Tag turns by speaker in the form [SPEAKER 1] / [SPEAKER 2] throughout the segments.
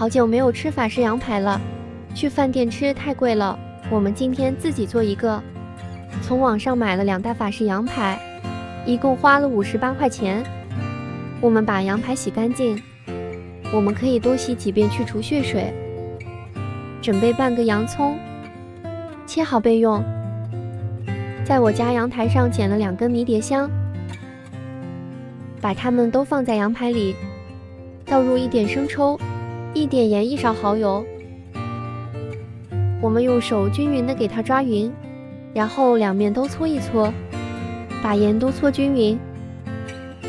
[SPEAKER 1] 好久没有吃法式羊排了，去饭店吃太贵了，我们今天自己做一个。从网上买了2大法式羊排，一共花了58块钱。我们把羊排洗干净，我们可以多洗几遍去除血水。准备半个洋葱，切好备用。在我家阳台上捡了2根迷迭香，把它们都放在羊排里，倒入一点生抽，一点盐，1勺蚝油。我们用手均匀的给它抓匀，然后2面都搓一搓，把盐都搓均匀，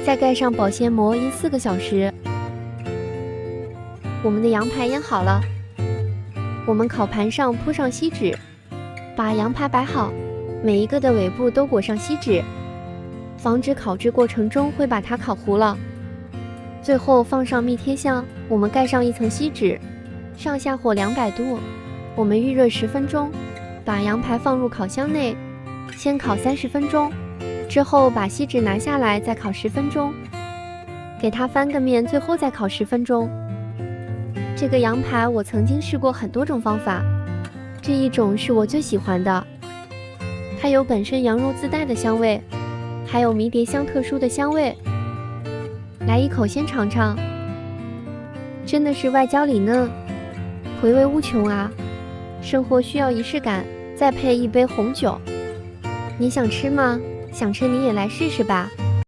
[SPEAKER 1] 再盖上保鲜膜腌4个小时。我们的羊排腌好了，我们烤盘上铺上锡纸，把羊排摆好，每一个的尾部都裹上锡纸，防止烤制过程中会把它烤糊了。最后放上蜜贴香，我们盖上1层锡纸，上下火200度，我们预热10分钟，把羊排放入烤箱内，先烤30分钟，之后把锡纸拿下来再烤10分钟，给它翻个面，最后再烤10分钟。这个羊排我曾经试过很多种方法，这一种是我最喜欢的，它有本身羊肉自带的香味，还有迷迭香特殊的香味。来一口先尝尝，真的是外焦里嫩，回味无穷啊！生活需要仪式感，再配一杯红酒。你想吃吗？想吃你也来试试吧。